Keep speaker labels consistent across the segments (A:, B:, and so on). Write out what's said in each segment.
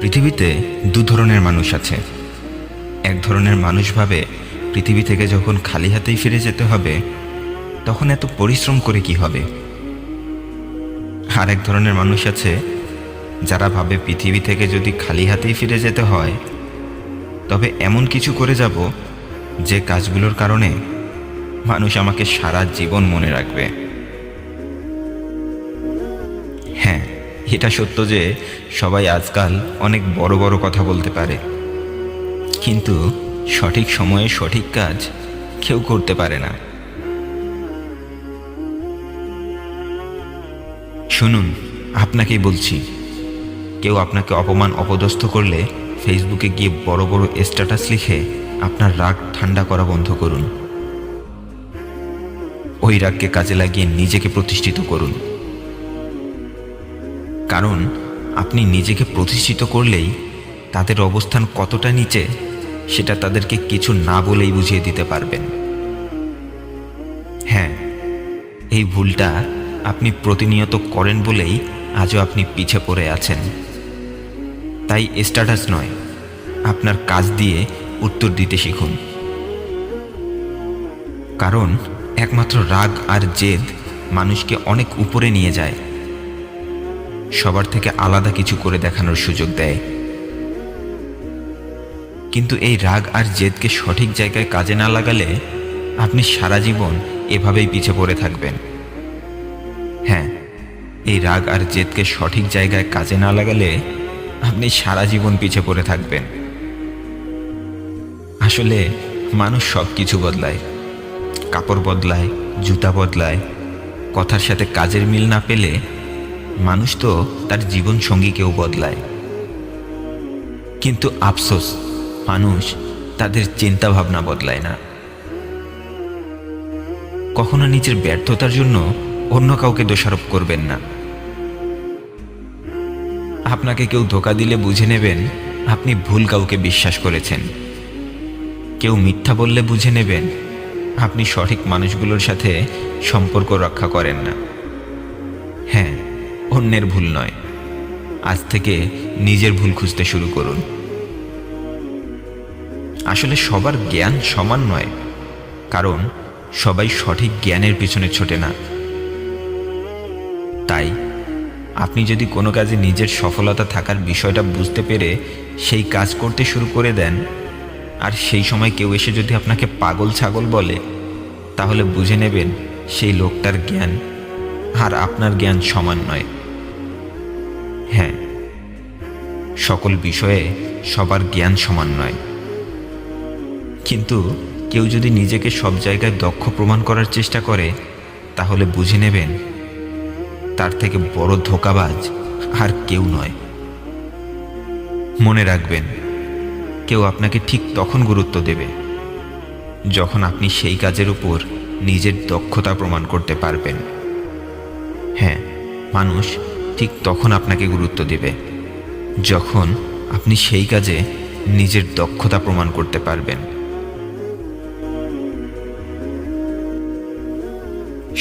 A: পৃথিবীতে দু ধরনের মানুষ আছে। এক ধরনের মানুষ ভাবে পৃথিবী থেকে যখন খালি হাতেই ফিরে যেতে হবে তখন এত পরিশ্রম করে কি হবে। আর এক ধরনের মানুষ আছে যারা ভাবে পৃথিবী থেকে যদি খালি হাতেই ফিরে যেতে হয় তবে এমন কিছু করে যাব যে কাজগুলোর কারণে মানুষ আমাকে সারা জীবন মনে রাখবে। হ্যাঁ, এটা সত্য যে সবাই আজকাল অনেক বড় বড় কথা বলতে পারে, কিন্তু সঠিক সময়ে সঠিক কাজ কেউ করতে পারে না। শুনুন, আপনাকেই বলছি, কেউ আপনাকে অপমান অপদস্থ করলে ফেসবুকে গিয়ে বড় বড় স্ট্যাটাস লিখে আপনার রাগ ঠান্ডা করা বন্ধ করুন। ওই রাগকে কাজে লাগিয়ে নিজেকে প্রতিষ্ঠিত করুন, কারণ আপনি নিজেকে প্রতিষ্ঠিত করলেই তাদের অবস্থান কতটা নিচে সেটা তাদেরকে কিছু না বলেই বুঝিয়ে দিতে পারবেন। হ্যাঁ, এই ভুলটা আপনি প্রতিনিয়ত করেন বলেই আজও আপনি পিছে পড়ে আছেন। তাই স্ট্যাটাস নয়, আপনার কাজ দিয়ে উত্তর দিতে শিখুন, কারণ একমাত্র রাগ আর জেদ মানুষকে অনেক উপরে নিয়ে যায়, সবার থেকে আলাদা কিছু করে দেখানোর সুযোগ দেয়। কিন্তু এই রাগ আর জেদকে সঠিক জায়গায় কাজে না লাগালে আপনি সারা জীবন এভাবেই পিছে পড়ে থাকবেন। হ্যাঁ, এই রাগ আর জেদকে সঠিক জায়গায় কাজে না লাগালে আপনি সারা জীবন পিছে পড়ে থাকবেন। আসলে মানুষ সব কিছু বদলায়, কাপড় বদলায়, জুতা বদলায়, কথার সাথে কাজের মিল না পেলে মানুষ তো তার জীবন সঙ্গীকেও বদলায়। কিন্তু আফসোস, মানুষ তাদের চিন্তা ভাবনা বদলায় না। কখনো নিজের ব্যর্থতার জন্য অন্য কাউকে দোষারোপ করবেন না। আপনাকে কেউ ধোঁকা দিলে বুঝে নেবেন আপনি ভুল কাউকে বিশ্বাস করেছেন। কেউ মিথ্যা বললে বুঝে নেবেন আপনি সঠিক মানুষগুলোর সাথে সম্পর্ক রক্ষা করেন না। হ্যাঁ, অন্যের ভুল নয়, আজ থেকে নিজের ভুল খুঁজতে শুরু করুন। আসলে সবার জ্ঞান সমান নয়, কারণ সবাই সঠিক জ্ঞানের পিছনে ছোটে না। তাই আপনি যদি কোনো কাজে নিজের সফলতা থাকার বিষয়টা বুঝতে পেরে সেই কাজ করতে শুরু করে দেন, আর সেই সময় কেউ এসে যদি আপনাকে পাগল ছাগল বলে, তাহলে বুঝে নেবেন সেই লোকটার জ্ঞান আর আপনার জ্ঞান সমান নয়। হ্যাঁ, সকল বিষয়ে সবার জ্ঞান সমান নয়, কিন্তু কেউ যদি নিজেকে সব জায়গায় দক্ষ প্রমাণ করার চেষ্টা করে, তাহলে বুঝে নেবেন তার থেকে বড় ধোঁকাবাজ আর কেউ নয়। মনে রাখবেন, কেউ আপনাকে ঠিক তখন গুরুত্ব দেবে যখন আপনি সেই কাজের উপর নিজের দক্ষতা প্রমাণ করতে পারবেন। হ্যাঁ, মানুষ ঠিক তখন আপনাকে গুরুত্ব দেবে যখন আপনি সেই কাজে নিজের দক্ষতা প্রমাণ করতে পারবেন।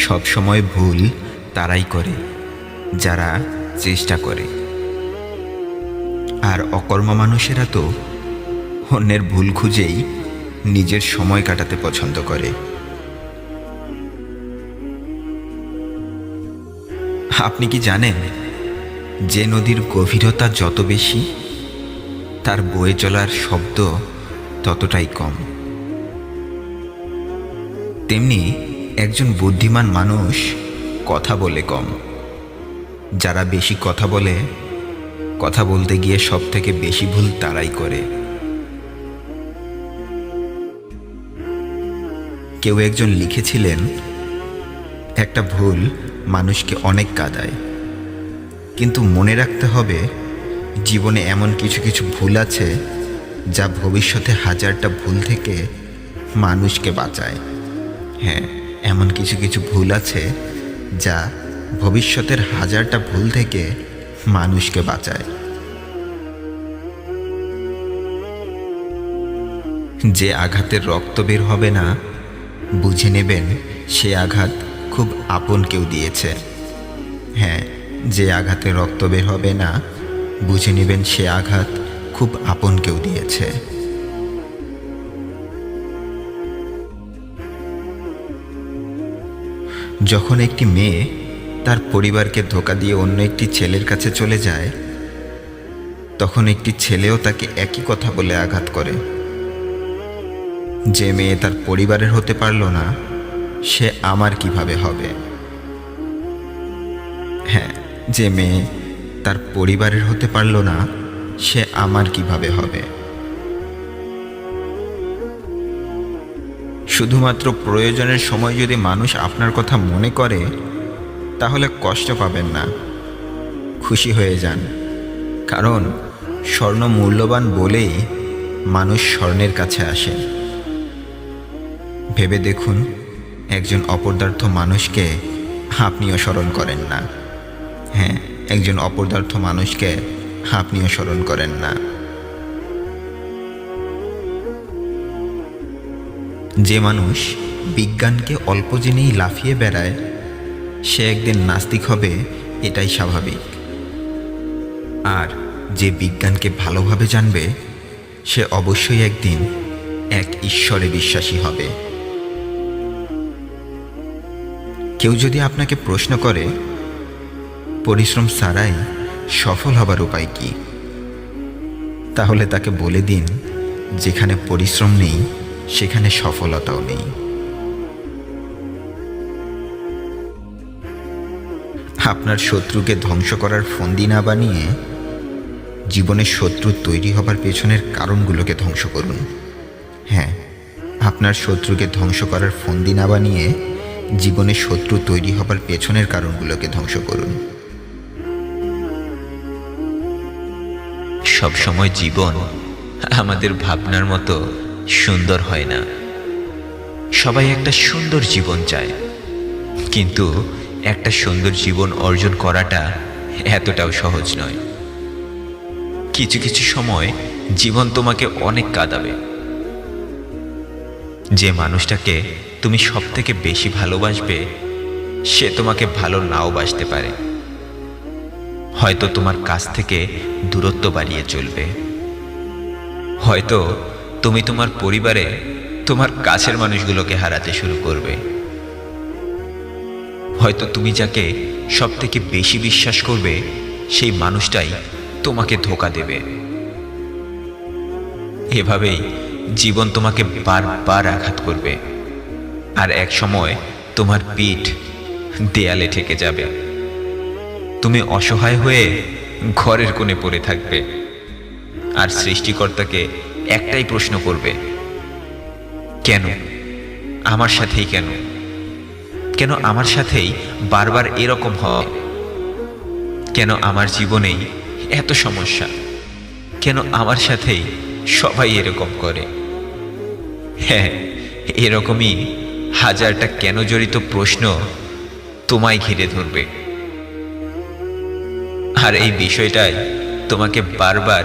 A: সব সময় ভুল তারাই করে যারা চেষ্টা করে, আর অকর্মা মানুষেরা তো অন্যের ভুল খুঁজেই নিজের সময় কাটাতে পছন্দ করে। আপনি কি জানেন যে নদীর গভীরতা যত বেশি তার বয়ে চলার শব্দ ততটাই কম? তেমনি একজন বুদ্ধিমান মানুষ কথা বলে কম। যারা বেশি কথা বলে, কথা বলতে গিয়ে সব থেকে বেশি ভুল তারাই করে। কেউ একজন লিখেছিলেন, একটা ভুল মানুষকে অনেক কাঁদায়, কিন্তু মনে রাখতে হবে জীবনে এমন কিছু কিছু ভুল আছে যা ভবিষ্যতে হাজারটা ভুল থেকে মানুষকে বাঁচায়। হ্যাঁ, এমন কিছু কিছু ভুল আছে যা ভবিষ্যতের হাজারটা ভুল থেকে মানুষকে বাঁচায়। যে আঘাতের রক্ত বের হবে না, বুঝে নেবেন সে আঘাত খুব আপন কেউ দিয়েছে। হ্যাঁ, যে আঘাতে রক্ত বের হবে না, বুঝে নেবেন সে আঘাত খুব আপন কেউ দিয়েছে। যখন একটি মেয়ে তার পরিবারকে ধোঁকা দিয়ে অন্য একটি ছেলের কাছে চলে যায়, তখন একটি ছেলেও তাকে একই কথা বলে আঘাত করে। যে মেয়ে তার পরিবারের হতে পারল না, সে আমার কিভাবে হবে? হ্যাঁ, যে মেয়ে তার পরিবারের হতে পারল না, সে আমার কিভাবে হবে? শুধুমাত্র প্রয়োজনের সময় যদি মানুষ আপনার কথা মনে করে, তাহলে কষ্ট পাবেন না, খুশি হয়ে যান। কারণ স্বর্ণ মূল্যবান বলেই মানুষ স্বর্ণের কাছে আসে। ভেবে দেখুন, একজন অপদার্থ মানুষকে আপনিও স্মরণ করেন না। হ্যাঁ, একজন অপদার্থ মানুষকে আপনিও স্মরণ করেন না। যে মানুষ বিজ্ঞানকে অল্প জেনেই লাফিয়ে বেড়ায়, সে একদিন নাস্তিক হবে, এটাই স্বাভাবিক। আর যে বিজ্ঞানকে ভালোভাবে জানবে, সে অবশ্যই একদিন এক ঈশ্বরে বিশ্বাসী হবে। কেউ যদি আপনাকে প্রশ্ন করে, পরিশ্রম ছাড়াই সফল হবার উপায় কি, তাহলে তাকে বলে দিন, যেখানে পরিশ্রম নেই সেখানে সফলতাও নেই। আপনার শত্রুকে ধ্বংস করার ফন্দি না বানিয়ে জীবনের শত্রু তৈরি হবার পেছনের কারণগুলোকে ধ্বংস করুন। হ্যাঁ, আপনার শত্রুকে ধ্বংস করার ফন্দি না বানিয়ে জীবনে শত্রু তৈরি হবার পেছনের কারণগুলোকে ধ্বংস করুন।
B: সবসময় জীবন আমাদের ভাবনার মতো সুন্দর হয় না। সবাই একটা সুন্দর জীবন চায়, কিন্তু একটা সুন্দর জীবন অর্জন করাটা এতটাও সহজ নয়। কিছু কিছু সময় জীবন তোমাকে অনেক কাঁদাবে। যে মানুষটাকে তুমি সবথেকে বেশি ভালোবাসবে, সে তোমাকে ভালো নাও বাসতে পারে। হয়তো তোমার কাছ থেকে দূরত্ব বাড়িয়ে চলবে। হয়তো তুমি তোমার পরিবারে তোমার কাছের মানুষগুলোকে হারাতে শুরু করবে। হয়তো তুমি যাকে সবথেকে বেশি বিশ্বাস করবে, সেই মানুষটাই তোমাকে ধোঁকা দেবে। এভাবেই জীবন তোমাকে বারবার আঘাত করবে, আর এক সময় তোমার পিঠ দেয়ালে ঠেকে যাবে। তুমি অসহায় হয়ে ঘরের কোণে পড়ে থাকবে, আর সৃষ্টিকর্তাকে একটাই প্রশ্ন করবে, কেন আমার সাথেই, কেন কেন আমার সাথেই বারবার এরকম হয়? কেন আমার জীবনেই এত সমস্যা? কেন আমার সাথেই সবাই এরকম করে? হ্যাঁ, এরকমই হাজারটা কেন জড়িত প্রশ্ন তোমায় ঘিরে ধরবে। আর এই বিষয়টাই তোমাকে বারবার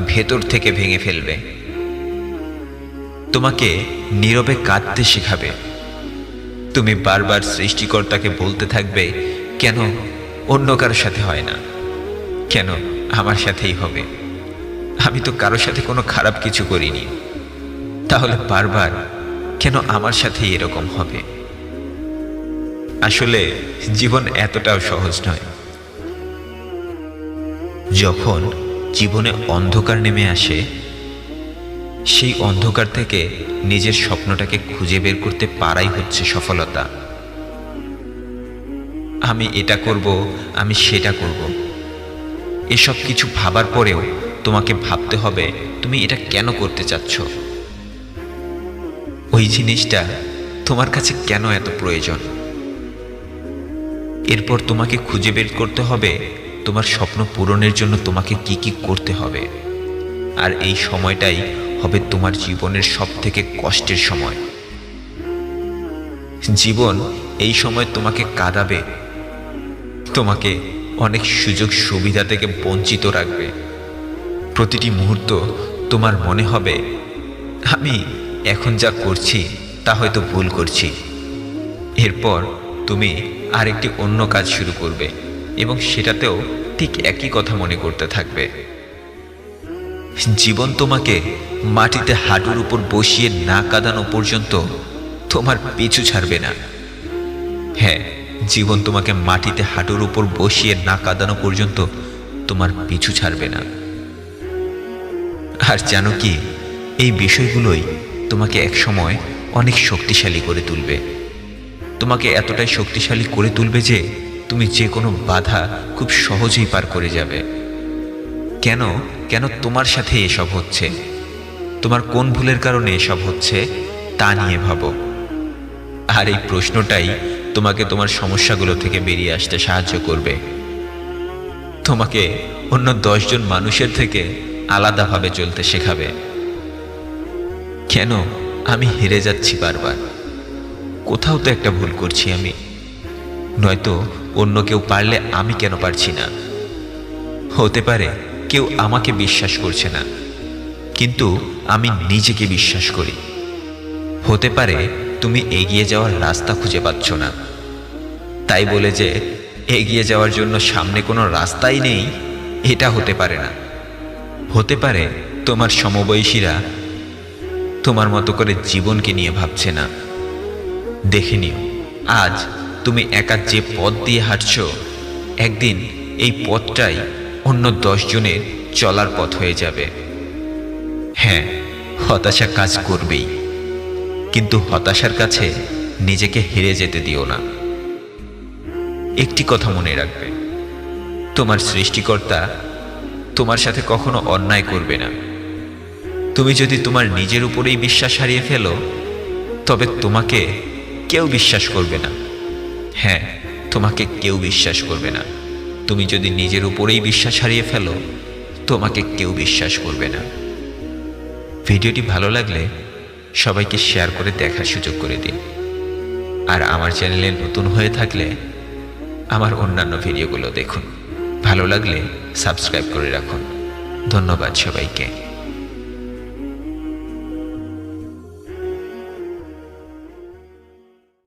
B: ভেতর থেকে ভেঙে ফেলবে। তোমাকে নীরবে কাঁদতে শেখাবে। তুমি বারবার সৃষ্টিকর্তাকে বলতে থাকবে, কেন অন্য কারোর সাথে হয় না, কেন আমার সাথেই হবে? আমি তো কারোর সাথে কোনো খারাপ কিছু করিনি, তাহলে বারবার কেন আমার সাথেই এরকম হবে? আসলে জীবন এতটাও সহজ নয়। যখন জীবনে অন্ধকার নেমে আসে, সেই অন্ধকার থেকে নিজের স্বপ্নটাকে খুঁজে বের করতে পারাই হচ্ছে সফলতা। আমি এটা করব, আমি সেটা করব, এসব কিছু ভাবার পরেও তোমাকে ভাবতে হবে তুমি এটা কেন করতে চাচ্ছ। ওই জিনিসটা তোমার কাছে কেন এত প্রয়োজন। এরপর তোমাকে খুঁজে বের করতে হবে তোমার স্বপ্ন পূরণের জন্য তোমাকে কি কি করতে হবে। আর এই সময়টাই হবে তোমার জীবনের সবথেকে কষ্টের সময়। জীবন এই সময় তোমাকে কাঁদাবে, তোমাকে অনেক সুযোগ সুবিধা থেকে বঞ্চিত রাখবে। প্রতিটি মুহূর্ত তোমার মনে হবে, আমি এখন যা করছি তা হয়তো ভুল করছি। এরপর তুমি আরেকটি অন্য কাজ শুরু করবে, এবং সেটাতেও ঠিক একই কথা মনে করতে থাকবে। জীবন তোমাকে মাটিতে হাঁটুর উপর বসিয়ে না কাঁদানো পর্যন্ত তোমার পিছু ছাড়বে না। হ্যাঁ, জীবন তোমাকে মাটিতে হাঁটুর উপর বসিয়ে না কাঁদানো পর্যন্ত তোমার পিছু ছাড়বে না। আর জানো কি, এই বিষয়গুলোই তোমাকে একসময় অনেক শক্তিশালী করে তুলবে। তোমাকে এতটাই শক্তিশালী করে তুলবে যে তুমি যে কোনো বাধা খুব সহজেই পার করে যাবে। কেন কেন তোমার সাথে এসব হচ্ছে, তোমার কোন ভুলের কারণে এসব হচ্ছে তা নিয়ে ভাবো। আর এই প্রশ্নটাই তোমাকে তোমার সমস্যাগুলো থেকে বেরিয়ে আসতে সাহায্য করবে। তোমাকে অন্য 10 জন মানুষের থেকে আলাদাভাবে চলতে শেখাবে। কেন আমি হেরে যাচ্ছি বারবার? কোথাও তো একটা ভুল করছি আমি, নয়তো অন্য কেউ পারলে আমি কেন পারছি না? হতে পারে কেউ আমাকে বিশ্বাস করছে না, কিন্তু আমি নিজেকে বিশ্বাস করি। হতে পারে তুমি এগিয়ে যাওয়ার রাস্তা খুঁজে পাচ্ছ না, তাই বলে যে এগিয়ে যাওয়ার জন্য সামনে কোনো রাস্তাই নেই, এটা হতে পারে না। হতে পারে তোমার সমবয়সীরা তোমার মতো করে জীবনকে নিয়ে ভাবছে না। দেখে নিও, আজ তুমি একা যে পথ দিয়ে হাঁটছো, একদিন এই পথটাই অন্য 10 জনের চলার পথ হয়ে যাবে। হ্যাঁ, হতাশা কাজ করবেই, কিন্তু হতাশার কাছে নিজেকে হেরে যেতে দিও না। একটি কথা মনে রাখবে, তোমার সৃষ্টিকর্তা তোমার সাথে কখনো অন্যায় করবে না। তুমি যদি তোমার নিজের উপরেই বিশ্বাস হারিয়ে ফেলো, তবে তোমাকে কেউ বিশ্বাস করবে না। হ্যাঁ, তোমাকে কেউ বিশ্বাস করবে না। তুমি যদি নিজের উপরেই বিশ্বাস হারিয়ে ফেলো, তোমাকে কেউ বিশ্বাস করবে না। ভিডিওটি ভালো লাগলে সবাইকে শেয়ার করে দেখার সুযোগ করে দিন। আর আমার চ্যানেলে নতুন হয়ে থাকলে আমার অন্যান্য ভিডিওগুলো দেখুন। ভালো লাগলে সাবস্ক্রাইব করে রাখুন। ধন্যবাদ সবাইকে।